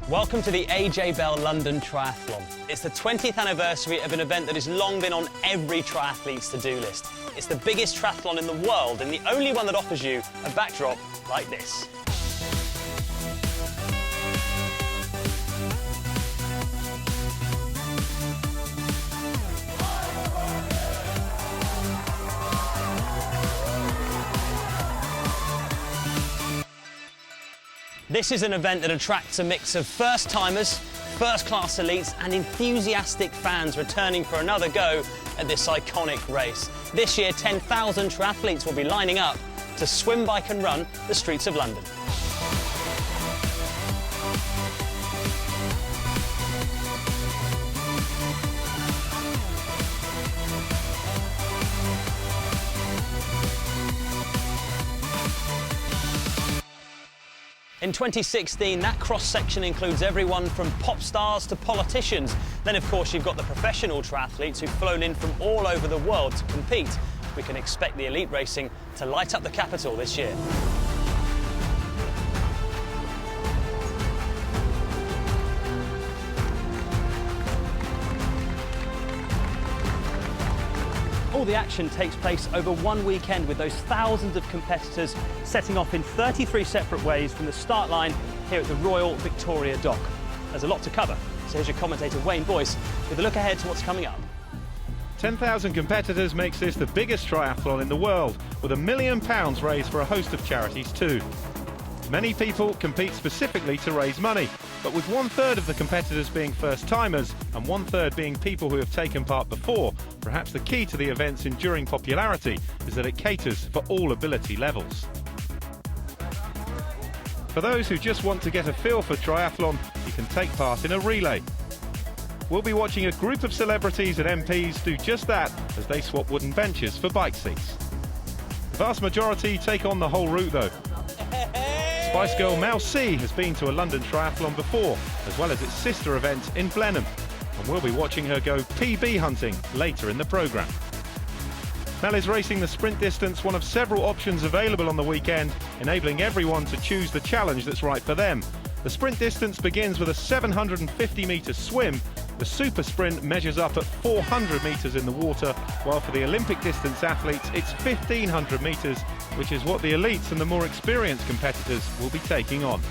Welcome to the AJ Bell London Triathlon. It's the 20th anniversary of an event that has long been on every triathlete's to-do list. It's the biggest triathlon in the world and the only one that offers you a backdrop like this. This is an event that attracts a mix of first-timers, first-class elites and enthusiastic fans returning for another go at this iconic race. This year, 10,000 triathletes will be lining up to swim, bike and run the streets of London. In 2016, that cross-section includes everyone from pop stars to politicians. Then, of course, you've got the professional triathletes who've flown in from all over the world to compete. We can expect the elite racing to light up the capital this year. All the action takes place over one weekend with those thousands of competitors setting off in 33 separate ways from the start line here at the Royal Victoria Dock. There's a lot to cover, so here's your commentator Wayne Boyce with a look ahead to what's coming up. 10,000 competitors makes this the biggest triathlon in the world, with £1 million raised for a host of charities too. Many people compete specifically to raise money, but with 1/3 of the competitors being first-timers and 1/3 being people who have taken part before, perhaps the key to the event's enduring popularity is that it caters for all ability levels. For those who just want to get a feel for triathlon, you can take part in a relay. We'll be watching a group of celebrities and MPs do just that as they swap wooden benches for bike seats. The vast majority take on the whole route though. Spice Girl Mel C has been to a London triathlon before, as well as its sister event in Blenheim, and we'll be watching her go PB hunting later in the programme. Mel is racing the sprint distance, one of several options available on the weekend, enabling everyone to choose the challenge that's right for them. The sprint distance begins with a 750-metre swim. The super sprint measures up at 400 metres in the water, while for the Olympic distance athletes it's 1,500 metres, which is what the elites and the more experienced competitors will be taking on.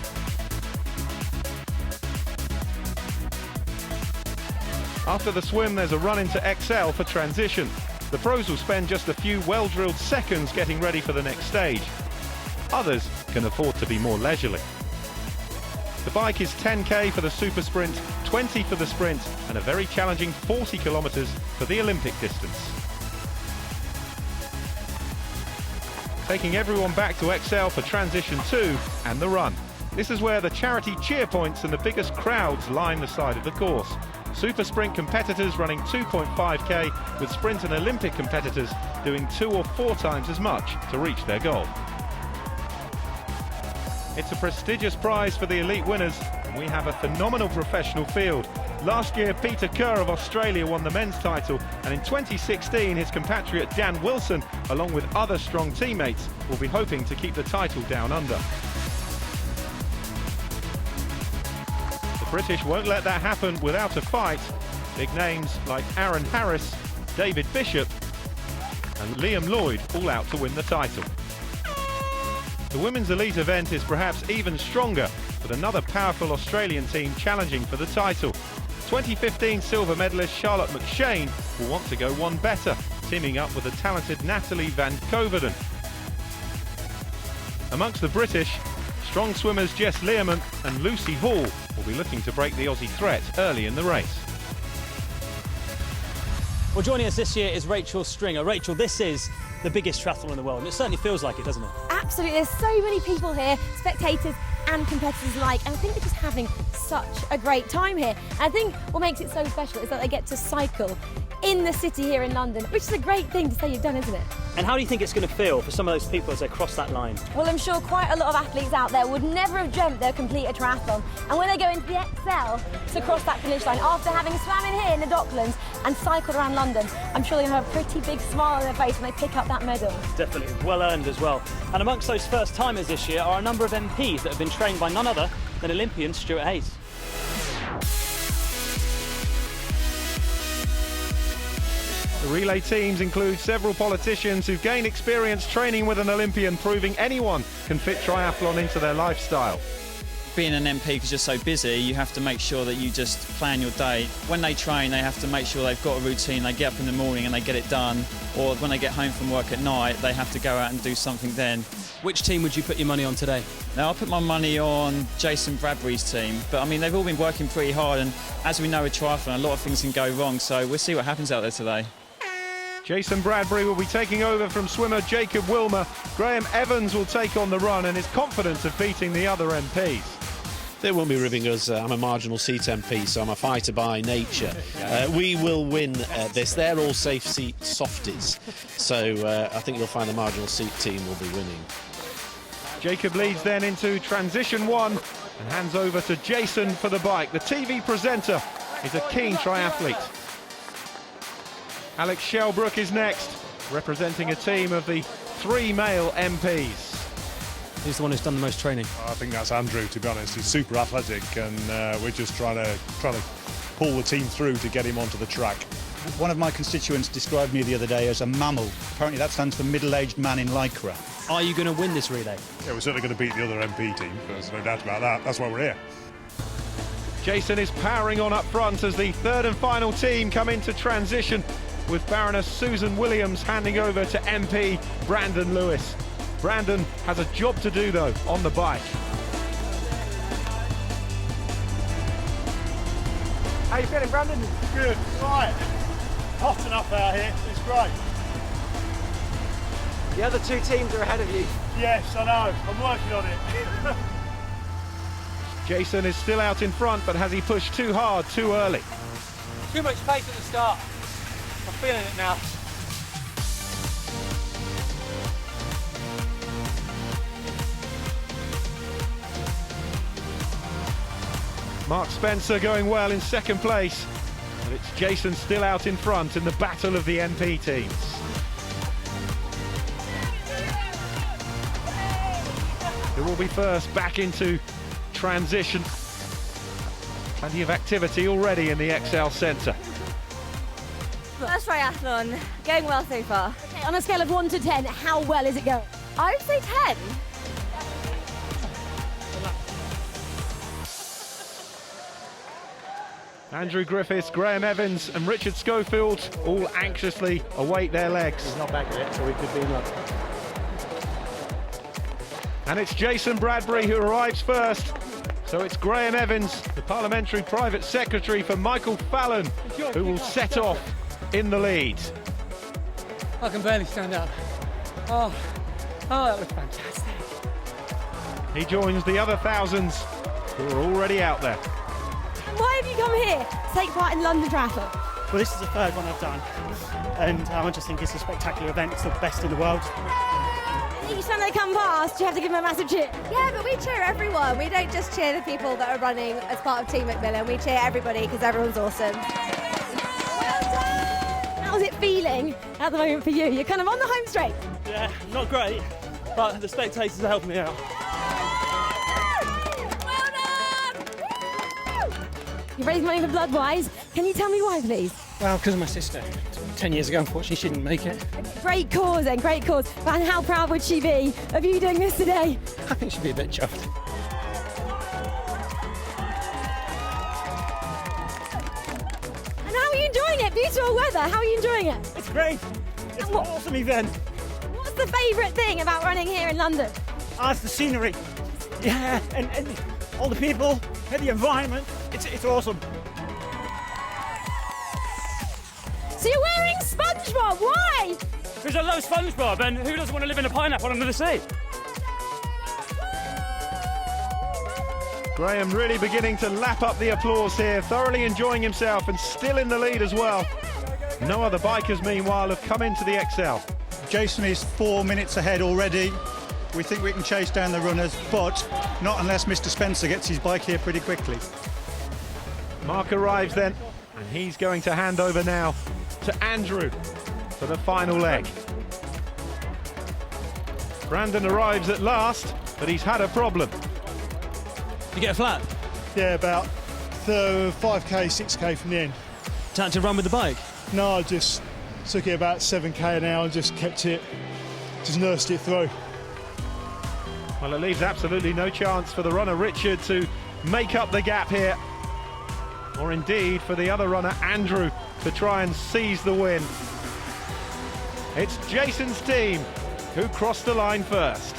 After the swim, there's a run into XL for transition. The pros will spend just a few well-drilled seconds getting ready for the next stage. Others can afford to be more leisurely. The bike is 10k for the super sprint, 20 for the sprint, and a very challenging 40 kilometres for the Olympic distance. Taking everyone back to XL for transition 2 and the run. This is where the charity cheer points and the biggest crowds line the side of the course. Super sprint competitors running 2.5k, with sprint and Olympic competitors doing 2 or 4 times as much to reach their goal. It's a prestigious prize for the elite winners, and we have a phenomenal professional field. Last year, Peter Kerr of Australia won the men's title, and in 2016, his compatriot Dan Wilson, along with other strong teammates, will be hoping to keep the title down under. The British won't let that happen without a fight. Big names like Aaron Harris, David Bishop, and Liam Lloyd all out to win the title. The women's elite event is perhaps even stronger, with another powerful Australian team challenging for the title. 2015 silver medalist Charlotte McShane will want to go one better, teaming up with the talented Natalie van Koveren. Amongst the British, strong swimmers Jess Learmonth and Lucy Hall will be looking to break the Aussie threat early in the race. Well, joining us this year is Rachel Stringer. Rachel, this is the biggest triathlon in the world, and it certainly feels like it, doesn't it? Absolutely, there's so many people here, spectators and competitors alike, and I think they're just having such a great time here. And I think what makes it so special is that they get to cycle in the city here in London, which is a great thing to say you've done, isn't it? And how do you think it's going to feel for some of those people as they cross that line? Well, I'm sure quite a lot of athletes out there would never have dreamt they'd complete a triathlon, and when they go into the XL to cross that finish line after having swam in here in the Docklands and cycled around London, I'm sure they're going to have a pretty big smile on their face when they pick up that medal. Definitely, well earned as well. And amongst those first timers this year are a number of MPs that have been trained by none other than Olympian Stuart Hayes. The relay teams include several politicians who've gained experience training with an Olympian, proving anyone can fit triathlon into their lifestyle. Being an MP, because you're so busy, you have to make sure that you just plan your day. When they train, they have to make sure they've got a routine. They get up in the morning and they get it done. Or when they get home from work at night, they have to go out and do something then. Which team would you put your money on today? Now, I put my money on Jason Bradbury's team, but I mean, they've all been working pretty hard, and as we know with triathlon, a lot of things can go wrong, so we'll see what happens out there today. Jason Bradbury will be taking over from swimmer Jacob Wilmer. Graham Evans will take on the run and is confident of beating the other MPs. They won't be ribbing us. I'm a marginal seat MP, so I'm a fighter by nature. We will win this. They're all safe seat softies, so I think you'll find the marginal seat team will be winning. Jacob leads then into transition 1 and hands over to Jason for the bike. The TV presenter is a keen triathlete. Alex Shelbrook is next, representing a team of the 3 male MPs. Who's the one who's done the most training? I think that's Andrew, to be honest. He's super athletic, and we're just trying to pull the team through to get him onto the track. One of my constituents described me the other day as a mammal. Apparently that stands for middle-aged man in lycra. Are you going to win this relay? Yeah, we're certainly going to beat the other MP team, there's no doubt about that. That's why we're here. Jason is powering on up front as the third and final team come into transition, with Baroness Susan Williams handing over to MP Brandon Lewis. Brandon has a job to do though on the bike. How you feeling, Brandon? Good, right. Hot enough out here, it's great. The other 2 teams are ahead of you. Yes, I know, I'm working on it. Jason is still out in front, but has he pushed too hard too early? Too much pace at the start. I'm feeling it now. Mark Spencer going well in second place, but it's Jason still out in front in the battle of the MP teams. Who will be first back into transition? Plenty of activity already in the XL Centre. First triathlon, going well so far. Okay, on a scale of 1 to 10, how well is it going? I would say 10. Andrew Griffiths, Graham Evans and Richard Schofield all anxiously await their legs. He's not back yet, so we could be in luck. And it's Jason Bradbury who arrives first. So it's Graham Evans, the Parliamentary Private Secretary for Michael Fallon, who will set off in the lead. I can barely stand up. Oh, that was fantastic. He joins the other thousands who are already out there. Why have you come here to take part in London Triathlon? Well, this is the third one I've done, and I just think it's a spectacular event. It's the best in the world. Each time they come past, you have to give them a massive cheer. Yeah, but we cheer everyone. We don't just cheer the people that are running as part of Team Macmillan. We cheer everybody because everyone's awesome. How's it feeling at the moment for you? You're kind of on the home straight. Yeah, not great, but the spectators are helping me out. You raised money for Bloodwise. Can you tell me why, please? Well, because of my sister. 10 years ago, unfortunately, she didn't make it. Great cause then, great cause. And how proud would she be of you doing this today? I think she'd be a bit chuffed. And how are you enjoying it? Beautiful weather, how are you enjoying it? It's great. It's an awesome event. What's the favourite thing about running here in London? It's the scenery. Yeah, and all the people, and the environment. It's awesome. So you're wearing SpongeBob, why? Because I love SpongeBob, and who doesn't want to live in a pineapple under the sea? Graham really beginning to lap up the applause here, thoroughly enjoying himself and still in the lead as well. No other bikers, meanwhile, have come into the XL. Jason is 4 minutes ahead already. We think we can chase down the runners, but not unless Mr. Spencer gets his bike here pretty quickly. Mark arrives then, and he's going to hand over now to Andrew for the final leg. Brandon arrives at last, but he's had a problem. You get a flat? Yeah, about 5k, 6k from the end. Time to run with the bike? No, just took it about 7k an hour and just nursed it through. Well, it leaves absolutely no chance for the runner Richard to make up the gap here, or indeed for the other runner Andrew to try and seize the win. It's Jason's team who crossed the line first.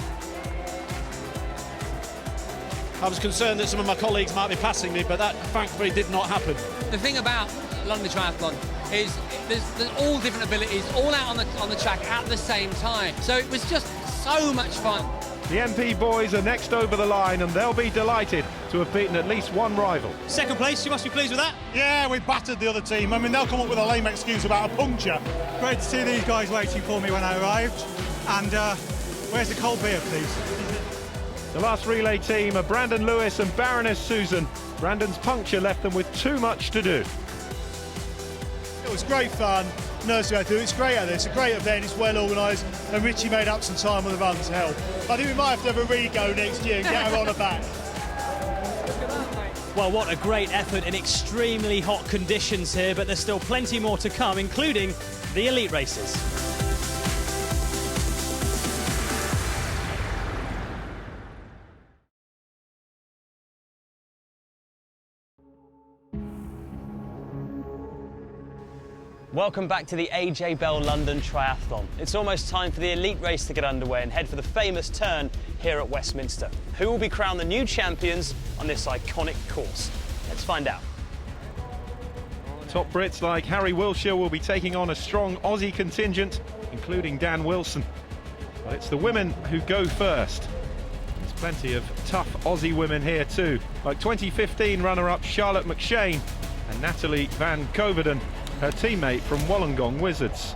I was concerned that some of my colleagues might be passing me, but that thankfully did not happen. The thing about London Triathlon is there's all different abilities all out on the track at the same time. So it was just so much fun. The MP boys are next over the line and they'll be delighted to have beaten at least one rival. Second place, you must be pleased with that. Yeah, we battered the other team. I mean, they'll come up with a lame excuse about a puncture. Great to see these guys waiting for me when I arrived. And where's the cold beer, please? The last relay team are Brandon Lewis and Baroness Susan. Brandon's puncture left them with too much to do. It was great fun. Nursing way through. It's great out there. It's a great event. It's well organised, and Richie made up some time on the run to help. I think we might have to have a re-go next year and get her on her back. Well, what a great effort in extremely hot conditions here, but there's still plenty more to come, including the elite races. Welcome back to the AJ Bell London Triathlon. It's almost time for the elite race to get underway and head for the famous turn here at Westminster. Who will be crowned the new champions on this iconic course? Let's find out. Top Brits like Harry Wilshire will be taking on a strong Aussie contingent, including Dan Wilson. But it's the women who go first. There's plenty of tough Aussie women here too, like 2015 runner-up Charlotte McShane and Natalie Van Coverdon, her teammate from Wollongong Wizards.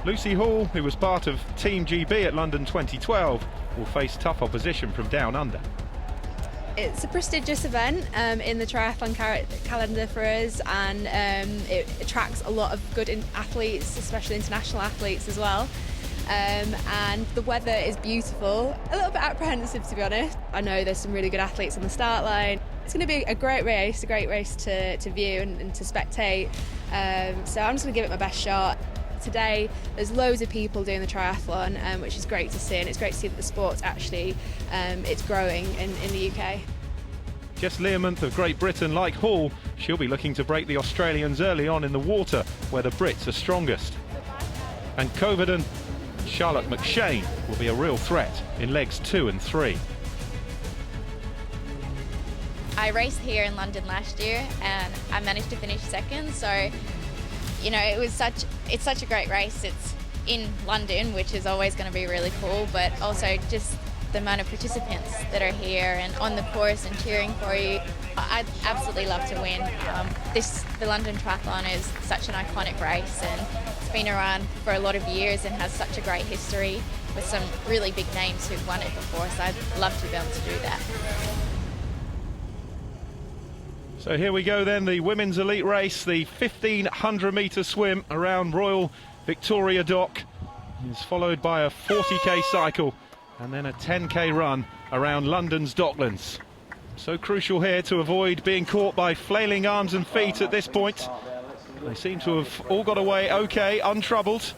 Lucy Hall, who was part of Team GB at London 2012, will face tough opposition from down under. It's a prestigious event in the triathlon calendar for us, and it attracts a lot of good athletes, especially international athletes as well. And the weather is beautiful. A little bit apprehensive, to be honest. I know there's some really good athletes on the start line. It's going to be a great race to view and to spectate. So I'm just going to give it my best shot. Today there's loads of people doing the triathlon, which is great to see, and it's great to see that the sport's actually it's growing in the UK. Jess Learmonth of Great Britain, like Hall, she'll be looking to break the Australians early on in the water, where the Brits are strongest. And Coverdon, Charlotte McShane will be a real threat in legs 2 and 3. I raced here in London last year and I managed to finish second, so you know it's such a great race. It's in London, which is always going to be really cool, but also just the amount of participants that are here and on the course and cheering for you. I'd absolutely love to win. The London Triathlon is such an iconic race, and it's been around for a lot of years and has such a great history with some really big names who've won it before, so I'd love to be able to do that. So here we go then, the women's elite race, the 1500 metre swim around Royal Victoria Dock is followed by a 40k cycle and then a 10k run around London's Docklands. So crucial here to avoid being caught by flailing arms and feet at this point. They seem to have all got away okay, untroubled.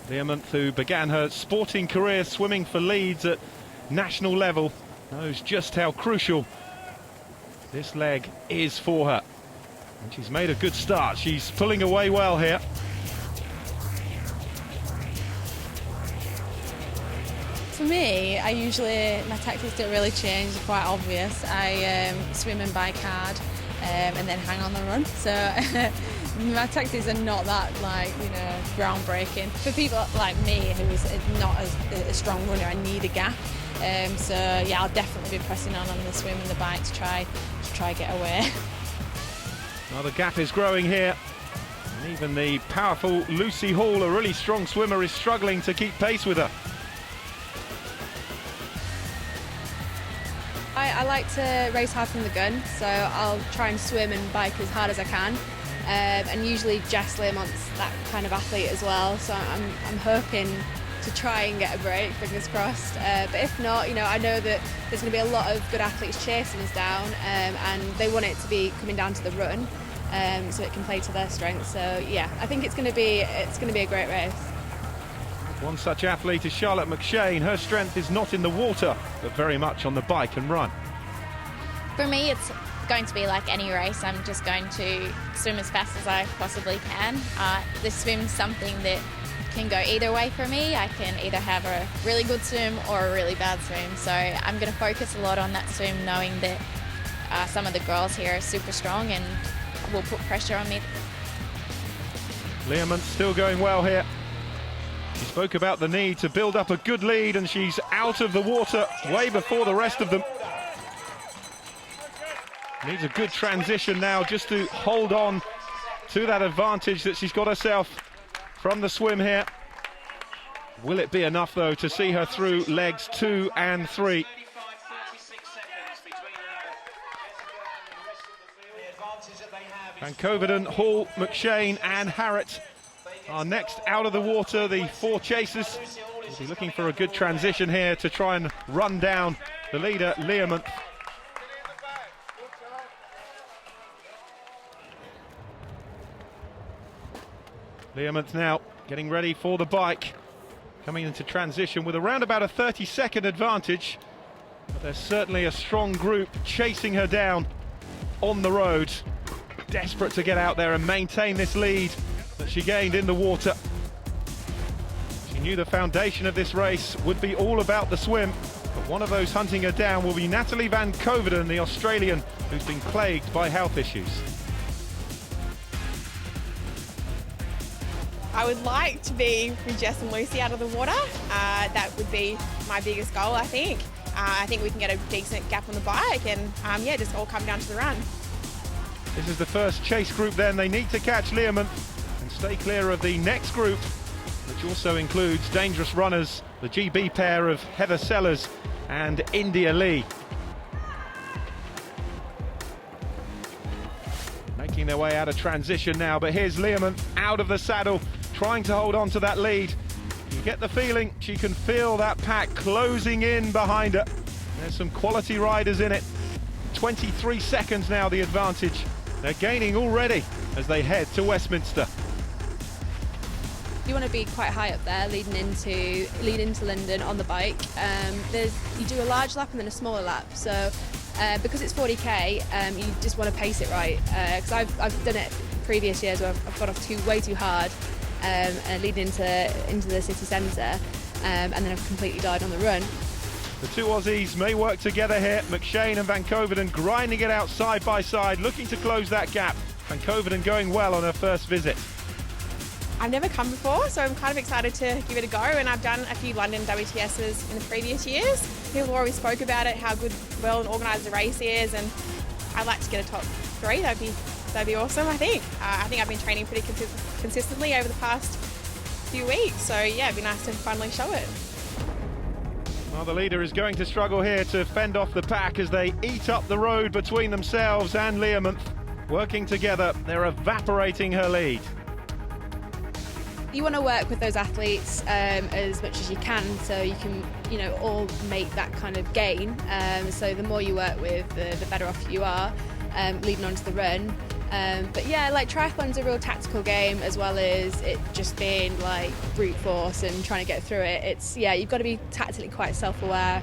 Learmonth, who began her sporting career swimming for Leeds at national level, knows just how crucial this leg is for her. And she's made a good start. She's pulling away well here. For me, my tactics don't really change, they're quite obvious. I swim and bike hard and then hang on the run. So my tactics are not that groundbreaking. For people like me who is not a strong runner, I need a gap. So yeah, I'll definitely be pressing on the swim and the bike to try get away. Well, the gap is growing here, and even the powerful Lucy Hall, a really strong swimmer, is struggling to keep pace with her. I like to race hard from the gun, so I'll try and swim and bike as hard as I can. And usually Jess Learmonth's that kind of athlete as well, so I'm hoping to try and get a break, fingers crossed. But if not, I know that there's going to be a lot of good athletes chasing us down, and they want it to be coming down to the run. so it can play to their strengths. So yeah, I think it's going to be a great race. One such athlete is Charlotte McShane. Her strength is not in the water, but very much on the bike and run. For me, it's going to be like any race. I'm just going to swim as fast as I possibly can. The swim's something that can go either way for me. I can either have a really good swim or a really bad swim. So I'm going to focus a lot on that swim, knowing that some of the girls here are super strong and will put pressure on me. Learmont's still going well here. She spoke about the need to build up a good lead, and she's out of the water way before the rest of them. Needs a good transition now just to hold on to that advantage that she's got herself from the swim here. Will it be enough, though, to see her through legs 2 and 3? Van Coverdon, Hall, McShane and Harrett are next out of the water. The 4 chasers will be looking for a good transition here to try and run down the leader, Learmont. Learmont now getting ready for the bike, coming into transition with around about a 30-second advantage. But there's certainly a strong group chasing her down on the road, desperate to get out there and maintain this lead that she gained in the water. She knew the foundation of this race would be all about the swim, but one of those hunting her down will be Natalie Van Coverdon, the Australian, who's been plagued by health issues. I would like to be with Jess and Lucy out of the water. That would be my biggest goal, I think. I think we can get a decent gap on the bike and yeah, just all come down to the run. This is the first chase group then. They need to catch Learmont and stay clear of the next group, which also includes dangerous runners, the GB pair of Heather Sellers and India Lee. Making their way out of transition now, but here's Learmont out of the saddle, trying to hold on to that lead. You get the feeling she can feel that pack closing in behind her. There's some quality riders in it. 23 seconds now the advantage. They're gaining already as they head to Westminster. You want to be quite high up there, leading into London on the bike. You do a large lap and then a smaller lap. So because it's 40k, you just want to pace it right. Because I've done it previous years where I've got off way too hard, leading into the city centre, and then I've completely died on the run. The 2 Aussies may work together here. McShane and Van Coverdon grinding it out side by side, looking to close that gap. Van Coverdon going well on her first visit. I've never come before, so I'm kind of excited to give it a go, and I've done a few London WTSs in the previous years. People always spoke about it, how well organised the race is, and I'd like to get a top 3. That'd be awesome, I think. I think I've been training pretty consistently over the past few weeks, so yeah, it'd be nice to finally show it. Well, the leader is going to struggle here to fend off the pack as they eat up the road between themselves and Learmont. Working together, they're evaporating her lead. You want to work with those athletes as much as you can, so you can, all make that kind of gain. So the more you work with, the better off you are leading on to the run. But yeah, like triathlon's a real tactical game, as well as it just being like brute force and trying to get through it. You've got to be tactically quite self-aware.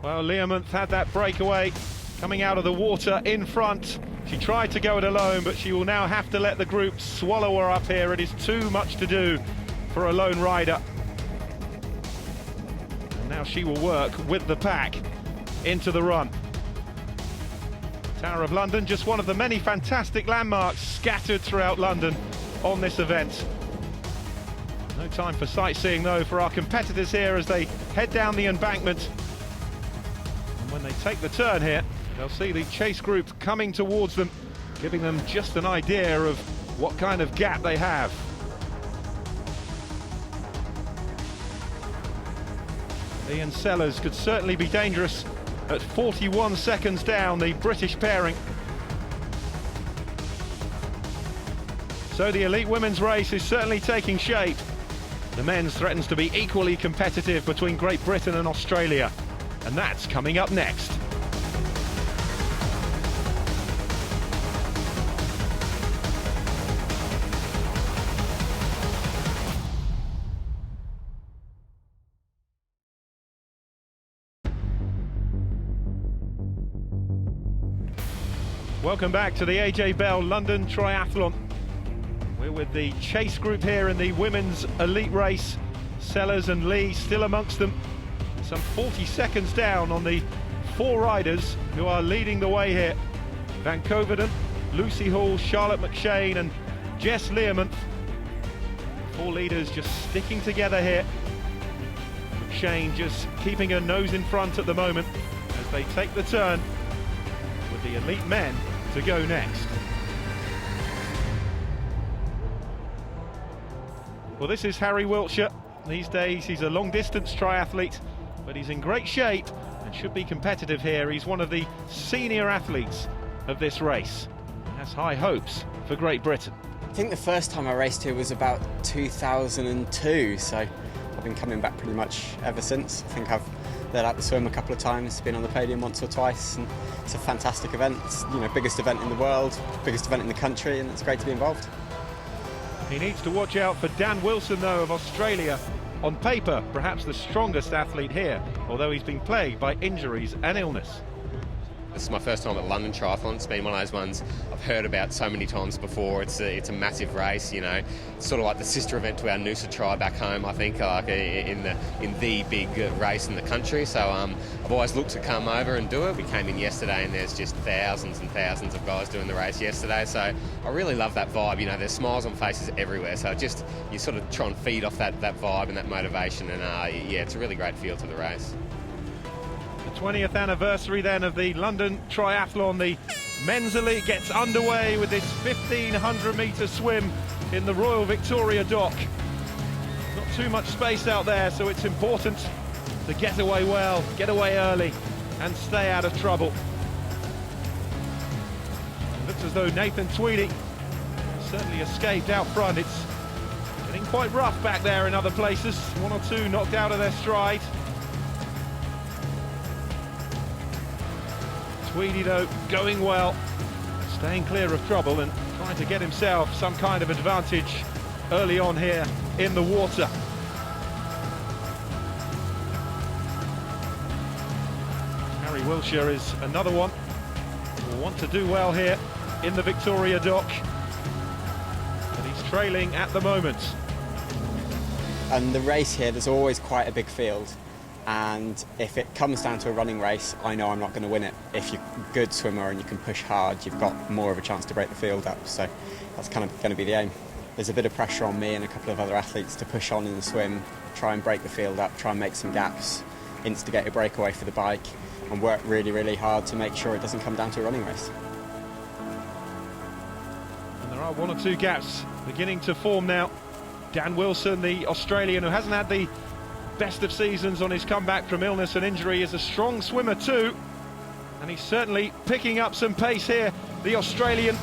Well, Learmont had that breakaway coming out of the water in front. She tried to go it alone, but she will now have to let the group swallow her up here. It is too much to do for a lone rider. And now she will work with the pack into the run. Tower of London, just one of the many fantastic landmarks scattered throughout London on this event. No time for sightseeing though for our competitors here as they head down the embankment. And when they take the turn here, they'll see the chase group coming towards them, giving them just an idea of what kind of gap they have. Ian Sellers could certainly be dangerous at 41 seconds down, the British pairing. So the elite women's race is certainly taking shape. The men's threatens to be equally competitive between Great Britain and Australia. And that's coming up next. Welcome back to the AJ Bell London Triathlon. We're with the chase group here in the women's elite race. Sellers and Lee still amongst them. Some 40 seconds down on the 4 riders who are leading the way here. Van Coverdon, Lucy Hall, Charlotte McShane and Jess Learmonth. 4 leaders just sticking together here. McShane just keeping her nose in front at the moment as they take the turn with the elite men to go next. Well, this is Harry Wiltshire. These days he's a long-distance triathlete, but he's in great shape and should be competitive here. He's one of the senior athletes of this race. He has high hopes for Great Britain. I think the first time I raced here was about 2002, so I've been coming back pretty much ever since. I think I've led out the swim a couple of times, been on the podium once or twice, and it's a fantastic event. It's, you know, biggest event in the world, biggest event in the country, and it's great to be involved. He needs to watch out for Dan Wilson, though, of Australia. On paper, perhaps the strongest athlete here, although he's been plagued by injuries and illness. This is my first time at London Triathlon. It's been one of those ones I've heard about so many times before. It's a massive race, you know. It's sort of like the sister event to our Noosa Tri back home, I think, like in the big race in the country. So I've always looked to come over and do it. We came in yesterday and there's just thousands and thousands of guys doing the race yesterday. So I really love that vibe. You know, there's smiles on faces everywhere. So just you sort of try and feed off that vibe and that motivation. And yeah, it's a really great feel to the race. The 20th anniversary then of the London Triathlon. The men's elite gets underway with this 1,500 metre swim in the Royal Victoria Dock. Not too much space out there, so it's important to get away well, get away early and stay out of trouble. It looks as though Nathan Tweedy certainly escaped out front. It's getting quite rough back there in other places. 1 or 2 knocked out of their stride. Tweedy, though, going well, staying clear of trouble and trying to get himself some kind of advantage early on here in the water. Harry Wiltshire is another one who will want to do well here in the Victoria Dock, but he's trailing at the moment. And the race here, there's always quite a big field. And if it comes down to a running race, I know I'm not going to win it. If you're a good swimmer and you can push hard, you've got more of a chance to break the field up. So that's kind of going to be the aim. There's a bit of pressure on me and a couple of other athletes to push on in the swim, try and break the field up, try and make some gaps, instigate a breakaway for the bike, and work really, really hard to make sure it doesn't come down to a running race. And there are 1 or 2 gaps beginning to form now. Dan Wilson, the Australian, who hasn't had the best of seasons on his comeback from illness and injury, is a strong swimmer too, and he's certainly picking up some pace here, the Australian.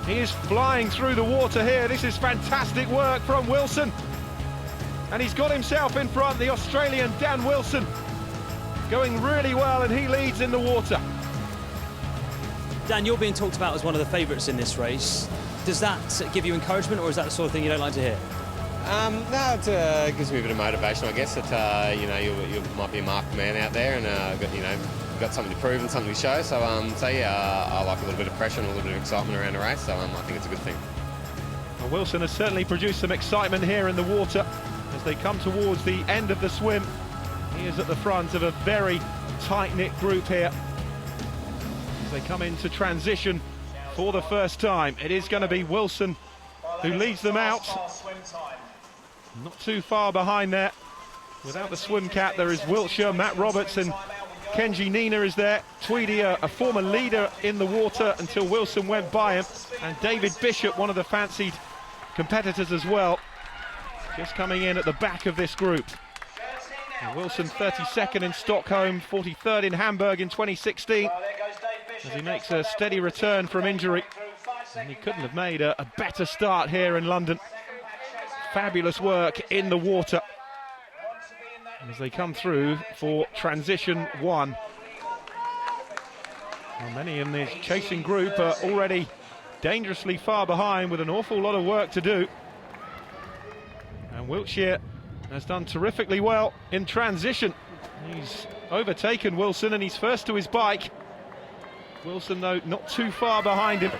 He is flying through the water here. This is fantastic work from Wilson, and he's got himself in front, the Australian Dan Wilson, going really well, and he leads in the water. Dan, you're being talked about as one of the favourites in this race. Does that give you encouragement, or is that the sort of thing you don't like to hear? No, it gives me a bit of motivation, I guess. That you know, you might be a marked man out there, and got something to prove and something to show. So yeah, I like a little bit of pressure and a little bit of excitement around the race. So I think it's a good thing. Well, Wilson has certainly produced some excitement here in the water as they come towards the end of the swim. He is at the front of a very tight-knit group here as they come into transition for the first time. It is going to be Wilson who leads them out. Not too far behind there. Without the swim cap, there is Wiltshire, Matt Roberts and Kenji Nina is there. Tweedy, a former leader in the water until Wilson went by him. And David Bishop, one of the fancied competitors as well, just coming in at the back of this group. And Wilson 32nd in Stockholm, 43rd in Hamburg in 2016, as he makes a steady return from injury. And he couldn't have made a better start here in London. Fabulous work in the water as they come through for transition 1. Well, many in this chasing group are already dangerously far behind with an awful lot of work to do. And Wiltshire has done terrifically well in transition. He's overtaken Wilson and he's first to his bike. Wilson, though, not too far behind him.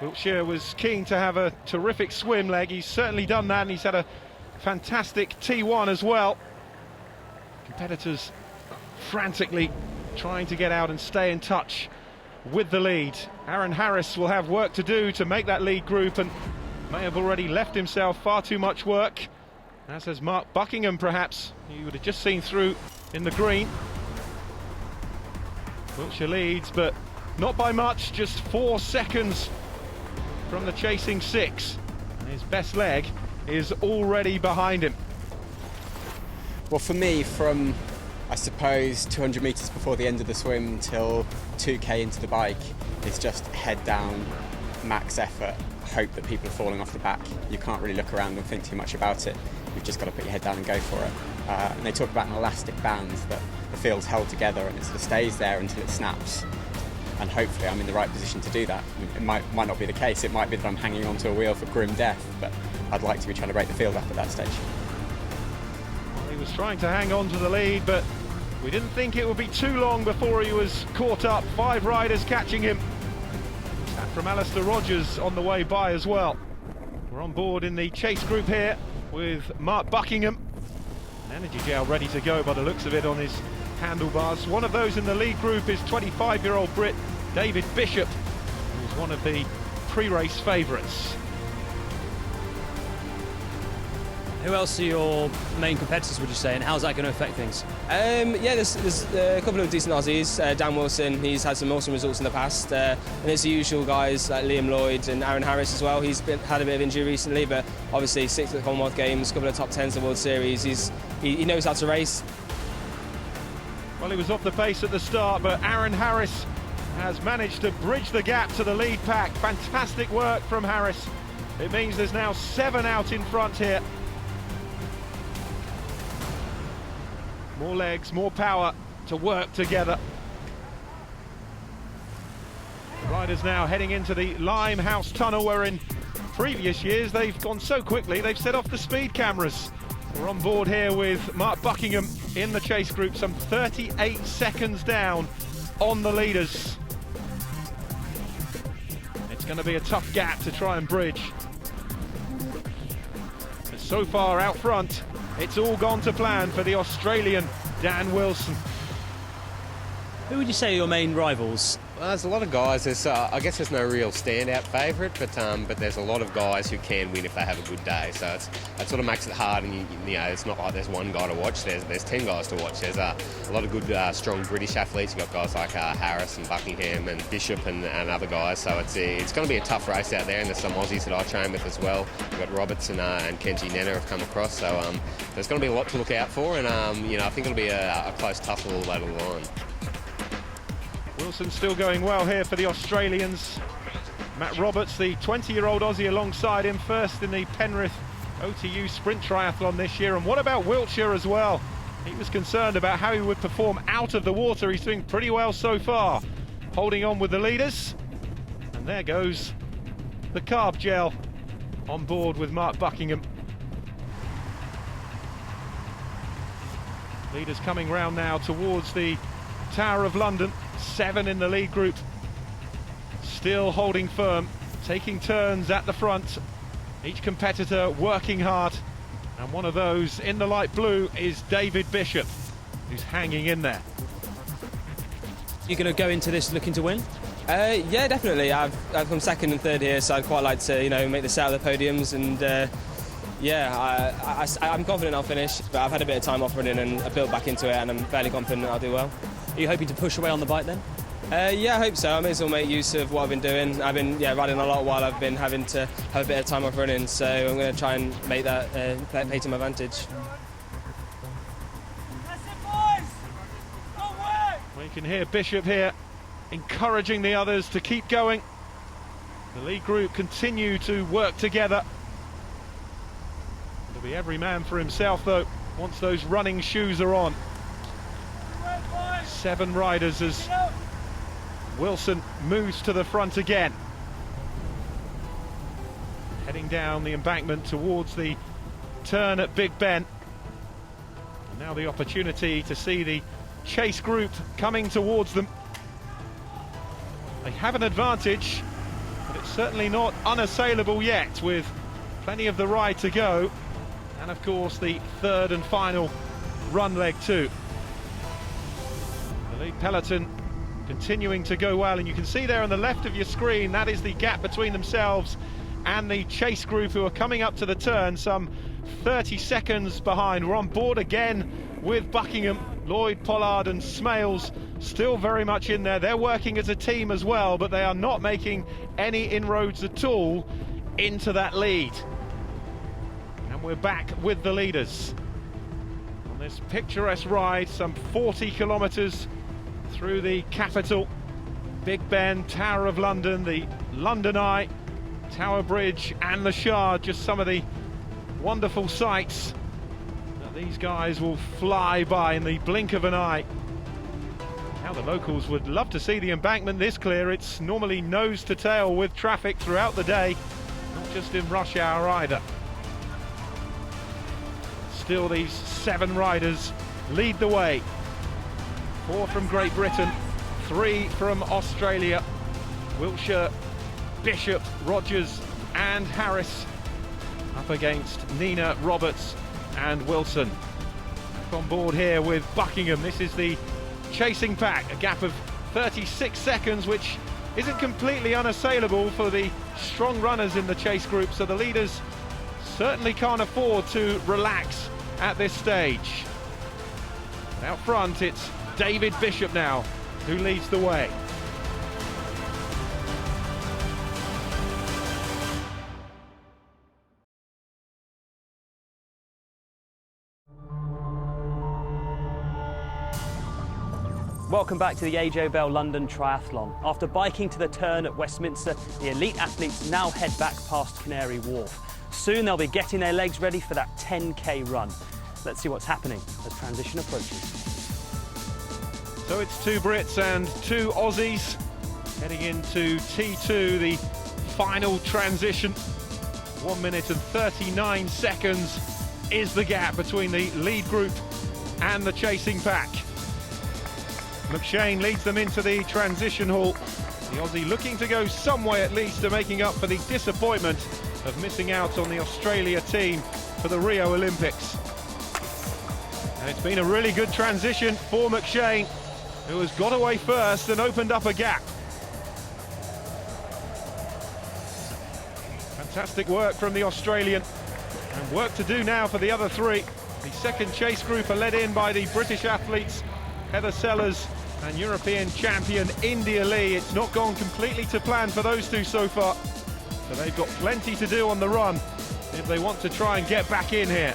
Wiltshire was keen to have a terrific swim leg. He's certainly done that, and he's had a fantastic T1 as well. Competitors frantically trying to get out and stay in touch with the lead. Aaron Harris will have work to do to make that lead group, and may have already left himself far too much work, as has Mark Buckingham perhaps. He would have just seen through in the green. Wiltshire leads, but not by much, just 4 seconds from the chasing 6. And his best leg is already behind him. Well, for me, from I suppose 200 metres before the end of the swim till 2k into the bike, it's just head down, max effort, hope that people are falling off the back. You can't really look around and think too much about it. You've just got to put your head down and go for it. And they talk about an elastic band that the field's held together and it sort of stays there until it snaps. And hopefully I'm in the right position to do that. I mean, it might not be the case. It might be that I'm hanging onto a wheel for grim death, but I'd like to be trying to break the field up at that stage. Well, he was trying to hang on to the lead, but we didn't think it would be too long before he was caught up. 5 riders catching him. And from Alistair Rogers on the way by as well. We're on board in the chase group here with Mark Buckingham. An energy gel ready to go by the looks of it on his handlebars. One of those in the lead group is 25-year-old Brit David Bishop, who's one of the pre-race favourites. Who else are your main competitors, would you say, and how's that going to affect things? Yeah, there's a couple of decent Aussies. Dan Wilson, he's had some awesome results in the past. And there's the usual guys like Liam Lloyd and Aaron Harris as well. He's had a bit of injury recently, but obviously 6th at the Commonwealth Games, a couple of top 10s in the World Series. He knows how to race. Well, he was off the pace at the start, but Aaron Harris has managed to bridge the gap to the lead pack. Fantastic work from Harris. It means there's now 7 out in front here. More legs, more power to work together. Riders now heading into the Limehouse Tunnel, where in previous years they've gone so quickly they've set off the speed cameras. We're on board here with Mark Buckingham in the chase group, some 38 seconds down on the leaders. It's going to be a tough gap to try and bridge. But so far out front, it's all gone to plan for the Australian Dan Wilson. Who would you say are your main rivals? Well, there's a lot of guys. I guess there's no real standout favourite, but there's a lot of guys who can win if they have a good day. So that sort of makes it hard, and you know, it's not like there's one guy to watch. There's 10 guys to watch. There's a lot of good, strong British athletes. You've got guys like Harris and Buckingham and Bishop and other guys. So it's going to be a tough race out there, and there's some Aussies that I train with as well. We've got Roberts and Kenji Nenner have come across. So there's going to be a lot to look out for, and you know, I think it'll be a close tussle all the way to the line. Wilson still going well here for the Australians. Matt Roberts, the 20-year-old Aussie, alongside him, first in the Penrith OTU Sprint Triathlon this year. And what about Wiltshire as well? He was concerned about how he would perform out of the water. He's doing pretty well so far, holding on with the leaders. And there goes the carb gel on board with Mark Buckingham. Leaders coming round now towards the Tower of London. 7 in the lead group, still holding firm, taking turns at the front, each competitor working hard, and one of those in the light blue is David Bishop, who's hanging in there. You're going to go into this looking to win? Yeah, definitely. I've come 2nd and 3rd here, so I'd quite like to, you know, make this out of the podiums, and yeah, I'm confident I'll finish, but I've had a bit of time off running and I built back into it, and I'm fairly confident I'll do well. Are you hoping to push away on the bike then? Yeah, I hope so. I may as well make use of what I've been doing. I've been riding a lot while I've been having to have a bit of time off running, so I'm going to try and make that play to my advantage. Well, you can hear Bishop here encouraging the others to keep going. The lead group continue to work together. It'll be every man for himself though, once those running shoes are on. 7 riders as Wilson moves to the front again. Heading down the embankment towards the turn at Big Ben. And now the opportunity to see the chase group coming towards them. They have an advantage, but it's certainly not unassailable yet, with plenty of the ride to go. And of course, the third and final run leg too. The lead peloton continuing to go well, and you can see there on the left of your screen, that is the gap between themselves and the chase group who are coming up to the turn, some 30 seconds behind. We're on board again with Buckingham, Lloyd, Pollard and Smales still very much in there. They're working as a team as well, but they are not making any inroads at all into that lead. And we're back with the leaders on this picturesque ride, some 40 kilometres through the capital. Big Ben, Tower of London, the London Eye, Tower Bridge and the Shard, just some of the wonderful sights that these guys will fly by in the blink of an eye. Now the locals would love to see the embankment this clear. It's normally nose to tail with traffic throughout the day, not just in rush hour either. Still, these 7 riders lead the way. 4 from Great Britain, 3 from Australia. Wiltshire, Bishop, Rogers and Harris up against Nina, Roberts and Wilson. Back on board here with Buckingham. This is the chasing pack, a gap of 36 seconds, which isn't completely unassailable for the strong runners in the chase group, so the leaders certainly can't afford to relax at this stage. But out front, it's David Bishop now who leads the way. Welcome back to the AJ Bell London Triathlon. After biking to the turn at Westminster, the elite athletes now head back past Canary Wharf. Soon they'll be getting their legs ready for that 10K run. Let's see what's happening as transition approaches. So it's 2 Brits and 2 Aussies heading into T2, the final transition. 1 minute and 39 seconds is the gap between the lead group and the chasing pack. McShane leads them into the transition hall. The Aussie looking to go some way at least to making up for the disappointment of missing out on the Australia team for the Rio Olympics. And it's been a really good transition for McShane, who has got away first and opened up a gap. Fantastic work from the Australian, and work to do now for the other 3. The second chase group are led in by the British athletes, Heather Sellers and European champion India Lee. It's not gone completely to plan for those 2 so far, so they've got plenty to do on the run if they want to try and get back in here.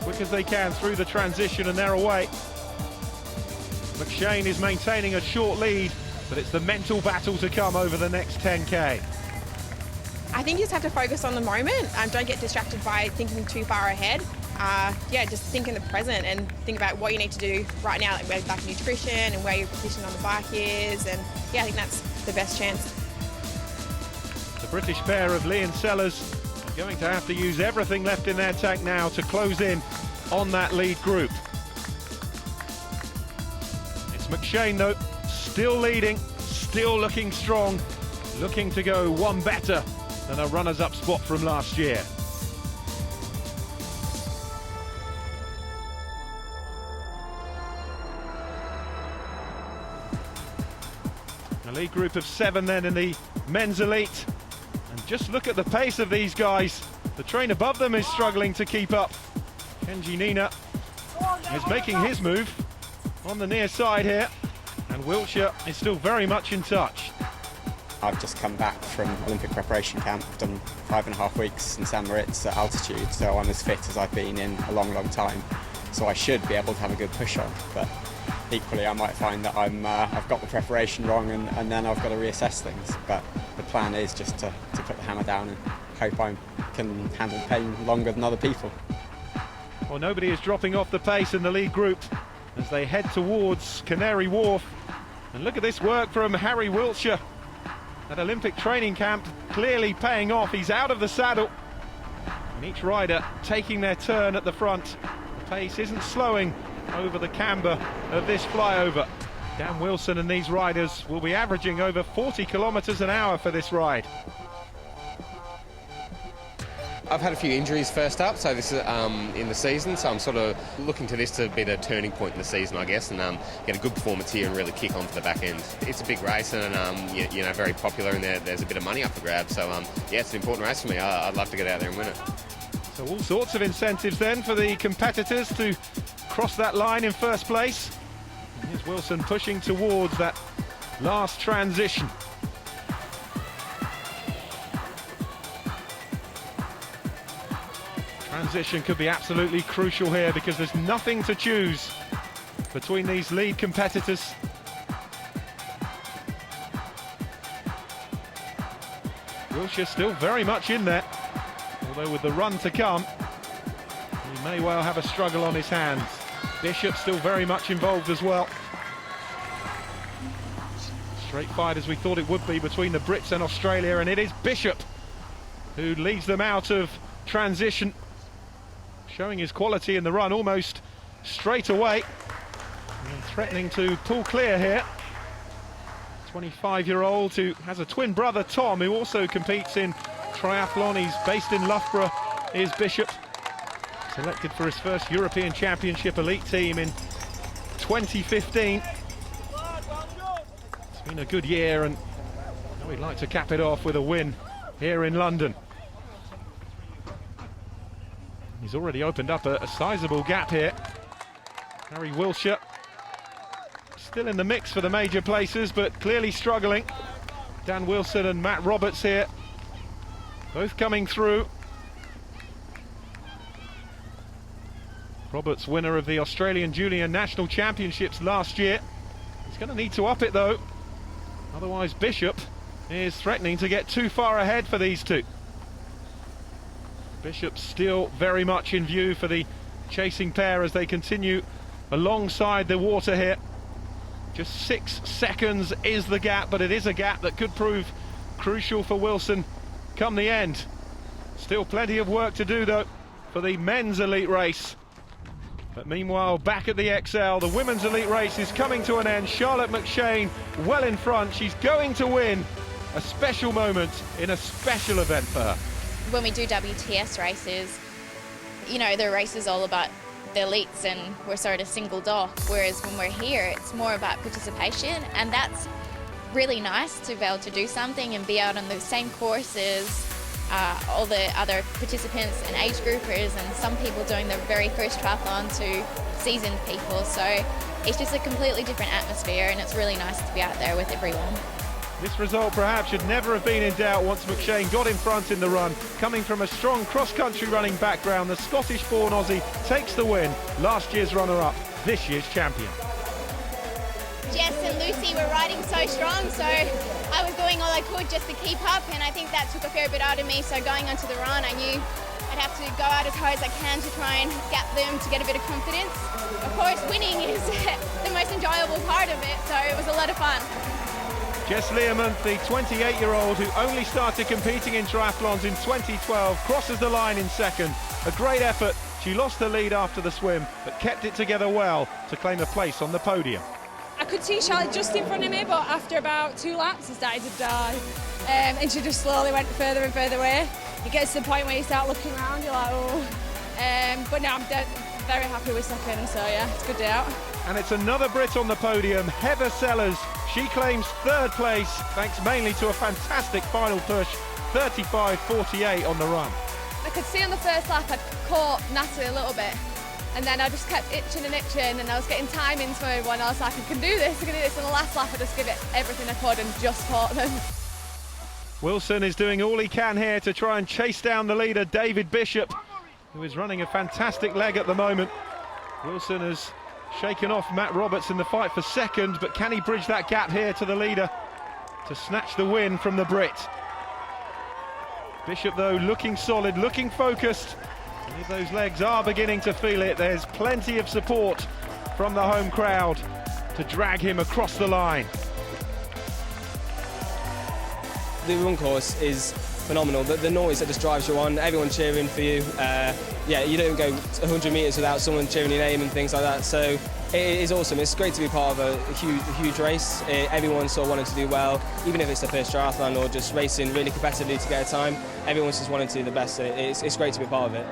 Quick as they can through the transition and they're away. McShane is maintaining a short lead, but it's the mental battle to come over the next 10K. I think you just have to focus on the moment. Don't get distracted by thinking too far ahead. Just think in the present and think about what you need to do right now, like nutrition and where your position on the bike is. And yeah, I think that's the best chance. The British pair of Lee and Sellers are going to have to use everything left in their tank now to close in on that lead group. It's McShane though, still leading, still looking strong, looking to go one better than a runners-up spot from last year. A lead group of 7 then in the men's elite. And just look at the pace of these guys. The train above them is struggling to keep up. Kenji Nina is making his move on the near side here. And Wiltshire is still very much in touch. I've just come back from Olympic preparation camp. I've done 5.5 weeks in St Moritz at altitude, so I'm as fit as I've been in a long, long time. So I should be able to have a good push on, but equally I might find that I've got the preparation wrong and then I've got to reassess things. But the plan is just to put the hammer down and hope I can handle pain longer than other people. Well, nobody is dropping off the pace in the lead group as they head towards Canary Wharf. And look at this work from Harry Wiltshire at Olympic training camp, clearly paying off. He's out of the saddle, and each rider taking their turn at the front. The pace isn't slowing over the camber of this flyover. Dan Wilson and these riders will be averaging over 40 kilometres an hour for this ride. I've had a few injuries first up, so this is in the season, so I'm sort of looking to this to be the turning point in the season, I guess, and get a good performance here and really kick on for the back end. It's a big race and you know, very popular, and there's a bit of money up for grabs, so yeah, it's an important race for me. I'd love to get out there and win it. So all sorts of incentives then for the competitors to cross that line in first place. And here's Wilson pushing towards that last transition. Transition could be absolutely crucial here because there's nothing to choose between these lead competitors. Wilshire still very much in there, although with the run to come, he may well have a struggle on his hands. Bishop still very much involved as well. Straight fight as we thought it would be between the Brits and Australia, and it is Bishop who leads them out of transition, showing his quality in the run almost straight away, and threatening to pull clear here. 25-year-old who has a twin brother, Tom, who also competes in triathlon. He's based in Loughborough, is Bishop. Selected for his first European Championship elite team in 2015. It's been a good year, and we'd like to cap it off with a win here in London. He's already opened up a sizable gap here. Harry Wilshire still in the mix for the major places, but clearly struggling. Dan Wilson and Matt Roberts here, both coming through. Roberts, winner of the Australian Junior National Championships last year. He's going to need to up it though, otherwise Bishop is threatening to get too far ahead for these two. Bishop still very much in view for the chasing pair as they continue alongside the water here. Just 6 seconds is the gap, but it is a gap that could prove crucial for Wilson come the end. Still plenty of work to do though for the men's elite race. But meanwhile, back at the XL, the women's elite race is coming to an end. Charlotte McShane well in front. She's going to win a special moment in a special event for her. When we do WTS races, you know, the race is all about the elites and we're sort of singled off, whereas when we're here, it's more about participation, and that's really nice to be able to do something and be out on the same course as all the other participants and age groupers, and some people doing their very first triathlon to seasoned people. So it's just a completely different atmosphere, and it's really nice to be out there with everyone. This result perhaps should never have been in doubt once McShane got in front in the run. Coming from a strong cross-country running background, the Scottish-born Aussie takes the win. Last year's runner-up, this year's champion. Jess and Lucy were riding so strong, so I was doing all I could just to keep up, and I think that took a fair bit out of me. So going onto the run, I knew I'd have to go out as hard as I can to try and gap them to get a bit of confidence. Of course, winning is the most enjoyable part of it, so it was a lot of fun. Jess Learmonth, the 28-year-old who only started competing in triathlons in 2012, crosses the line in second. A great effort. She lost the lead after the swim, but kept it together well to claim a place on the podium. I could see Charlotte just in front of me, but after about 2 laps, it started to die. And she just slowly went further and further away. It gets to the point where you start looking around, you're like, oh. But now I'm very happy with second, so yeah, it's a good day out. And it's another Brit on the podium, Heather Sellers. She claims third place, thanks mainly to a fantastic final push, 35.48 on the run. I could see on the first lap I'd caught Natalie a little bit, and then I just kept itching and itching, and I was getting timings for everyone. I was like, I can do this, and the last lap I just give it everything I could and just caught them. Wilson is doing all he can here to try and chase down the leader, David Bishop, who is running a fantastic leg at the moment. Wilson has shaken off Matt Roberts in the fight for second, but can he bridge that gap here to the leader to snatch the win from the Brit? Bishop, though, looking solid, looking focused. And if those legs are beginning to feel it, there's plenty of support from the home crowd to drag him across the line. The run course is phenomenal. The noise that just drives you on, everyone cheering for you. Yeah, you don't go 100 metres without someone cheering your name and things like that. So It is awesome. It's great to be part of a huge race. Everyone's sort of wanting to do well, even if it's the first triathlon or just racing really competitively to get a time. Everyone's just wanting to do the best. It's great to be part of it.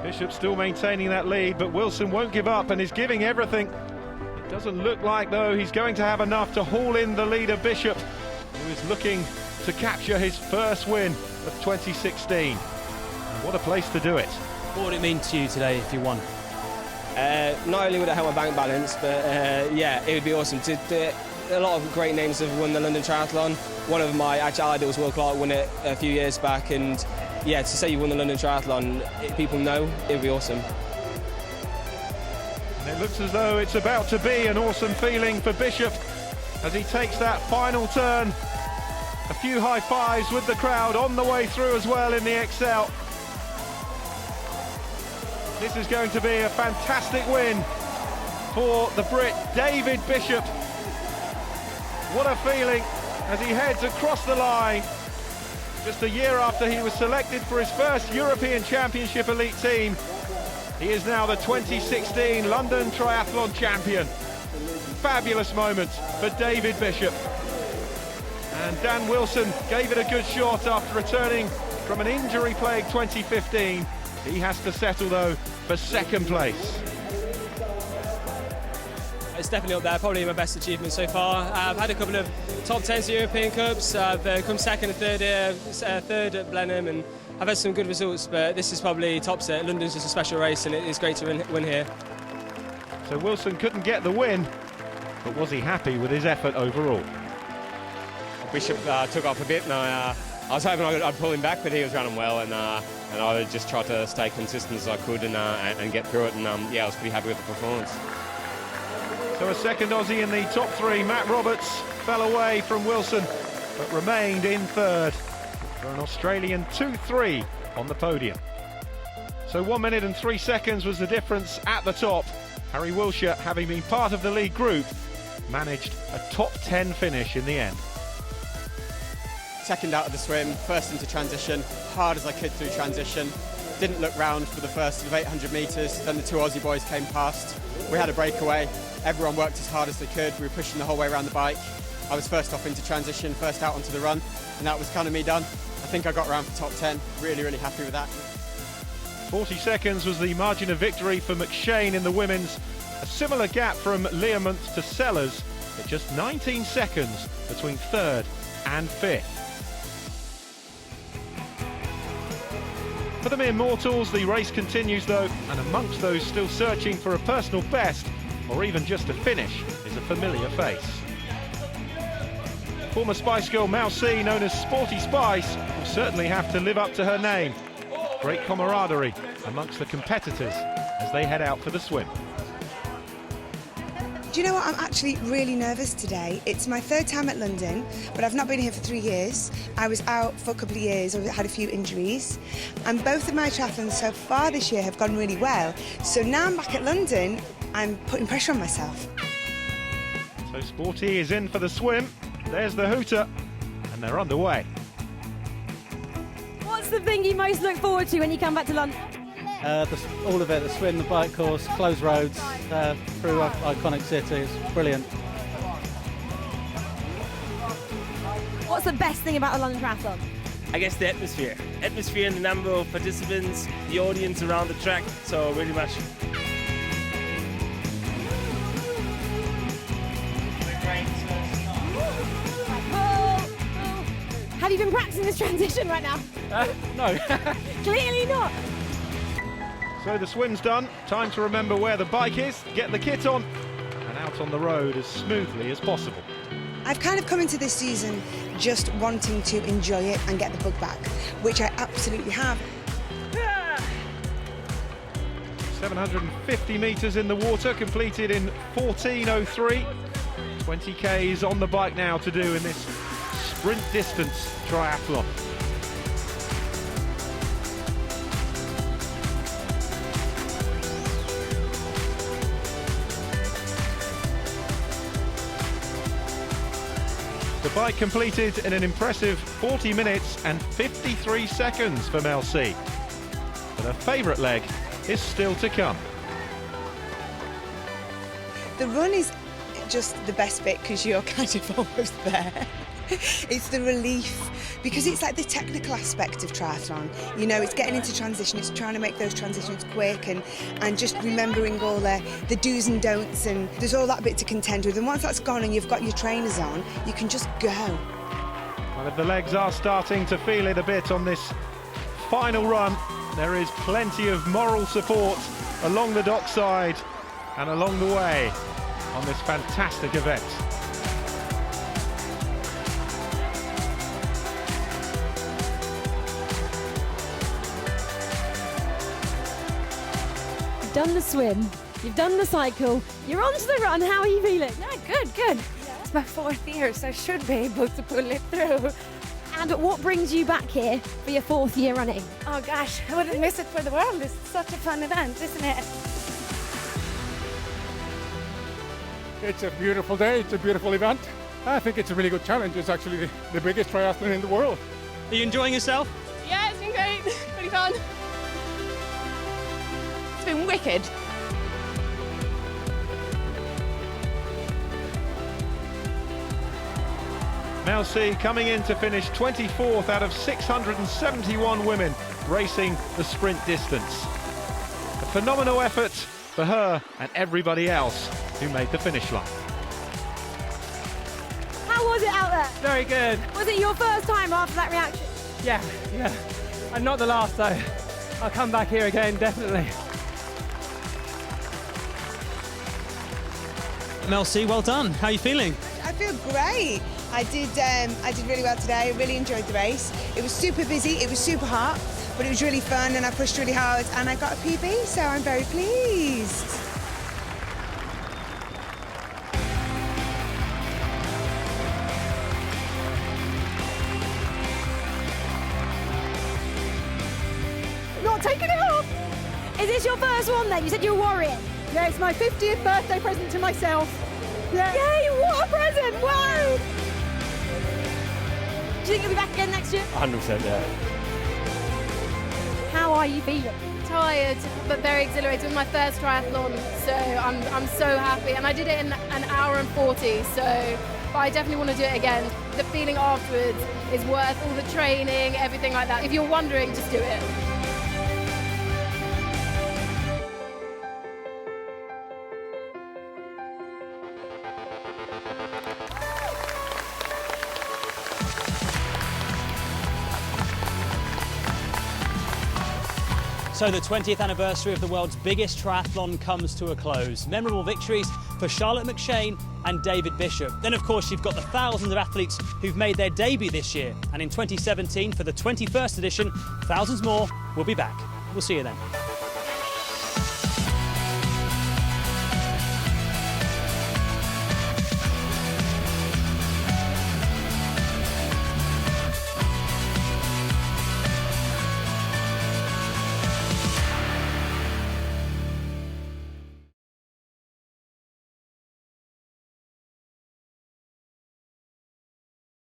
Bishop still maintaining that lead, but Wilson won't give up and is giving everything. It doesn't look like, though, he's going to have enough to haul in the leader Bishop, who is looking to capture his first win of 2016. And what a place to do it. What would it mean to you today if you won? Not only would it help my bank balance, but yeah, it would be awesome. A lot of great names have won the London Triathlon. One of my actual idols, Will Clark, won it a few years back, and yeah, to say you won the London Triathlon, people know, it would be awesome. And it looks as though it's about to be an awesome feeling for Bishop as he takes that final turn. A few high fives with the crowd on the way through as well in the XL. This is going to be a fantastic win for the Brit David Bishop. What a feeling as he heads across the line. Just a year after he was selected for his first European Championship elite team, he is now the 2016 London Triathlon champion. Fabulous moment for David Bishop. And Dan Wilson gave it a good shot after returning from an injury-plagued 2015. He has to settle, though, for second place. It's definitely up there, probably my best achievement so far. I've had a couple of top 10s European Cups. I've come second and third here, third at Blenheim, and I've had some good results, but this is probably top set. London's just a special race, and it's great to win here. So Wilson couldn't get the win, but was he happy with his effort overall? Bishop took off a bit, and I was hoping I'd pull him back, but he was running well, and I just tried to stay consistent as I could and get through it, and yeah, I was pretty happy with the performance. So a second Aussie in the top three, Matt Roberts, fell away from Wilson, but remained in third for an Australian 2-3 on the podium. So 1 minute and 3 seconds was the difference at the top. Harry Wilshire, having been part of the lead group, managed a top 10 finish in the end. Second out of the swim, first into transition, hard as I could through transition. Didn't look round for the first of 800 metres, then the two Aussie boys came past. We had a breakaway, everyone worked as hard as they could, we were pushing the whole way around the bike. I was first off into transition, first out onto the run, and that was kind of me done. I think I got around for top 10, really happy with that. 40 seconds was the margin of victory for McShane in the women's. A similar gap from Learmonth to Sellers, at just 19 seconds between third and fifth. For the mere mortals, the race continues though, and amongst those still searching for a personal best, or even just a finish, is a familiar face. Former Spice Girl Mel C, known as Sporty Spice, will certainly have to live up to her name. Great camaraderie amongst the competitors as they head out for the swim. Do you know what? I'm actually really nervous today. It's my third time at London, but I've not been here for 3 years. I was out for a couple of years, I had a few injuries, and both of my triathlons so far this year have gone really well. So now I'm back at London, I'm putting pressure on myself. So Sporty is in for the swim. There's the hooter, and they're underway. What's the thing you most look forward to when you come back to London? All of it, the swim, the bike course, closed roads, through an iconic city. It's brilliant. What's the best thing about the London Triathlon? I guess the atmosphere. Atmosphere and the number of participants, the audience around the track, so really much. Have you been practicing this transition right now? No. Clearly not. So the swim's done, time to remember where the bike is, get the kit on, and out on the road as smoothly as possible. I've kind of come into this season just wanting to enjoy it and get the bug back, which I absolutely have. 750 metres in the water, completed in 14:03. 20 Ks on the bike now to do in this sprint distance triathlon. The bike completed in an impressive 40 minutes and 53 seconds for Mel C. But her favourite leg is still to come. The run is just the best bit because you're kind of almost there. It's the relief, because it's like the technical aspect of triathlon. You know, it's getting into transition, it's trying to make those transitions quick and just remembering all the do's and don'ts, and there's all that bit to contend with. And once that's gone and you've got your trainers on, you can just go. Well, if the legs are starting to feel it a bit on this final run, there is plenty of moral support along the dockside and along the way on this fantastic event. You've done the swim, you've done the cycle, you're on to the run. How are you feeling? Yeah, good. It's my 4th year, so I should be able to pull it through. And what brings you back here for your 4th year running? Oh gosh, I wouldn't miss it for the world. It's such a fun event, isn't it? It's a beautiful day, it's a beautiful event. I think it's a really good challenge. It's actually the biggest triathlon in the world. Are you enjoying yourself? Yeah, it's been great. Pretty fun. It's been wicked. Mel C coming in to finish 24th out of 671 women racing the sprint distance. A phenomenal effort for her and everybody else who made the finish line. How was it out there? Very good. Was it your first time after that reaction? Yeah. And not the last though. I'll come back here again, definitely. Mel C, well done. How are you feeling? I feel great. I did really well today. I really enjoyed the race. It was super busy, it was super hot, but it was really fun and I pushed really hard and I got a PB, so I'm very pleased. Not taking it off. Is this your first one then? You said you were worrying. Yeah, it's my 50th birthday present to myself. Yeah. Yay, what a present! Wow! Do you think you'll be back again next year? 100%, yeah. How are you feeling? Tired, but very exhilarated. It was my first triathlon, so I'm so happy. And I did it in an hour and 40, so but I definitely want to do it again. The feeling afterwards is worth all the training, everything like that. If you're wondering, just do it. So the 20th anniversary of the world's biggest triathlon comes to a close. Memorable victories for Charlotte McShane and David Bishop. Then, of course, you've got the thousands of athletes who've made their debut this year. And in 2017, for the 21st edition, thousands more will be back. We'll see you then.